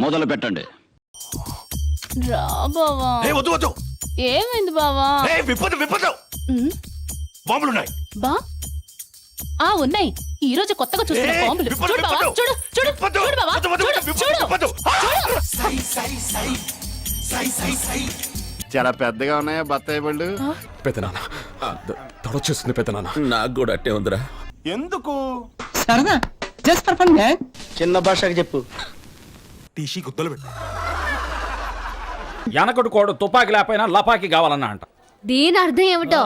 మొదలు పెట్టండి. రా బావా. వద్దు వద్దు. ఏమైంది బావా? విప్పదు. బాంబులున్నాయి. బా ఉన్నాయి. ఈ రోజు కొత్తగా చూస్తున్న బాంబులు. చూడు బావా, చూడు చూడు చూడు బావా, చూడు. చాలా పెద్దగా ఉన్నాయా బత్తాయి పళ్ళు? పెద్దనాన్న తొడొచ్చేస్తుంది పెద్దనాన్న. నాకు కూడా అట్టే ఉందిరా. ఎందుకు? సరదా జస్ట్ ఫర్ ఫన్ మ్యాన్. చిన్న భాషకి చెప్పు. టీసీ గుద్దలు పెట్టు. వెనకడు కోడు తుపాకి లేకపోయినా లపాకి కావాలన్నా అంట. దీని అర్థం ఏమిటో?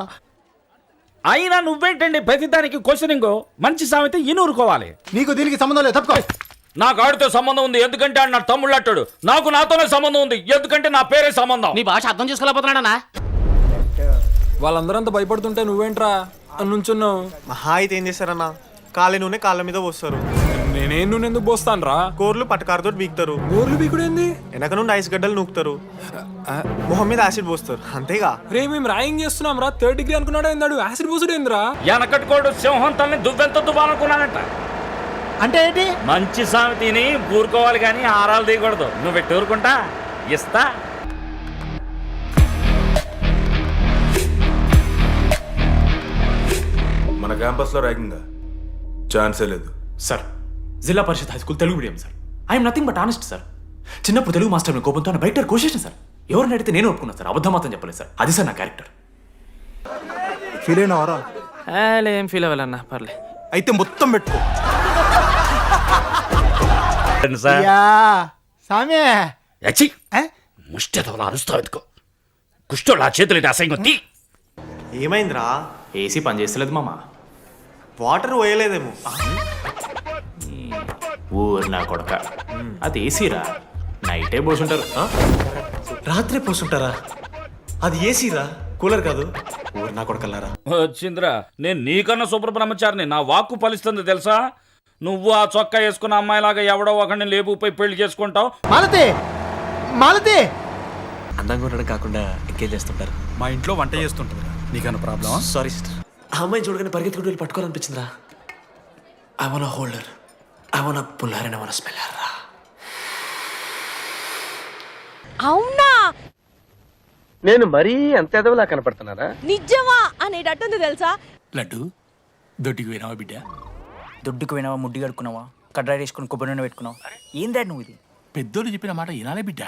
అయినా నువ్వేంటండి ప్రతిదానికి క్వశ్చనింగ్? మంచి సామెత ఈనూరుకోవాలి. నీకు దీనికి సంబంధం లేదు, తప్పుకో. నాకు ఆడితో సంబంధం ఉంది ఎందుకంటే ఆడు నా తమ్ముళ్ళు అట్టాడు. నాకు నాతోనే సంబంధం ఉంది ఎందుకంటే నా పేరే సంబంధం. నీ భాష అర్థం చేసుకోలేకపోతున్నాడనా? వాళ్ళందరూ అంత భయపడుతుంటే నువ్వేంట్రా నుంచున్నావు? మహా అయితే ఏం చేస్తారన్నా, కాళ్ళ నూనె కాళ్ళ మీద పోస్తారు. నేనేం నూనె ఎందుకు పోస్తాను రా? కూరలు పట్టకారుతో బీకుతారు. గోర్లు బీకుడేంది? వెనక నుండి ఐస్ గడ్డలు నూకుతారు. మొహం మీద యాసిడ్ పోస్తారు, అంతేగా. రే మేము రాయింగ్ చేస్తున్నాం రా. 3rd డిగ్రీ అనుకున్నాడు ఏందాడు? యాసిడ్ పోసుడు ఏందిరా? వెనకటి కోడు సింహం తల్ని దువ్వెంత దువ్వాలనుకున్నానంట. అంటే ఏంటి? మంచి సామెతని ఊరుకోవాలి కానీ ఆరాలు తీయకూడదు. నువ్వు పెట్టి ఊరుకుంటా ఇస్తా. మన క్యాంపస్ లో ర్యాగింగ్ ఛాన్సే లేదు sir. Zilla Parishad high school Telugu medium sir. I'm nothing but honest sir. చిన్నప్పుడు తెలుగు మాస్టర్ కోపంతో బయట కోసేసిన సార్. ఎవరిని అడిగితే నేను ఒప్పుకున్నాను సార్. అబద్ధం మాత్రం చెప్పలేదు సార్. అది సార్ నా క్యారెక్టర్. ఫీల్ అయినవారా? ఏం ఫీల్ అవ్వాలన్నా పర్లే. అయితే మొత్తం పెట్టుకో. సామే ముష్టెదవలా అరుస్తావు ఎత్తుకో. కుష్టోళ్ళు ఆ చేతులు అసహ్యంగా తీ. ఏమైందిరా? ఏసీ పని చేస్తలేదు మామ. వాటర్ పోయలేదేమో. ఊరు నా కొడక. అది ఏసీరా, నైటే పోసుంటారు. రాత్రే పోసుంటారా? అది ఏసీరా, కూలర్ కాదు. ఊరు నా కొడకల్లారా. వచ్చిందిరా. నేను నీకన్నా సూపర్ బ్రహ్మచారిని. నా వాక్కు ఫలిస్తుంది తెలుసా? నువ్వు ఆ చొక్కా వేసుకున్న అమ్మాయిలాగా ఎవడో ఒకరిని లేపుపోయి పెళ్లి చేసుకుంటావు. మాలతి అందంగా ఉండడం కాకుండా ఎంకేజ్ చేస్తుంటారు. మా ఇంట్లో వంట చేస్తుంటుంది. నీకన్నా ప్రాబ్లమా? Sorry sister. ఆ అమ్మాయిని చూడగానే పరిగెత్తుకుంటూ వెళ్ళి పట్టుకోవాలనిపించిందిరా. I want holder, I want puller and I want smeller రా. అవునా? నేను మరీ అంత ఎదవలా కనపడుతున్నారా? నిజమా అనేటట్టుంది తెలుసా? లడ్డు దొడ్డికి పోయినావా బిడ్డ? దుడ్డుకు పోయినావా, ముడ్డి కడుక్కున్నావా, కడ్రాయి వేసుకుని కొబ్బరి నూనె పెట్టుకున్నావా? ఏం డాడ్ నువ్వు ఇది? పెద్దోళ్ళు చెప్పిన మాట వినాలే బిడ్డ.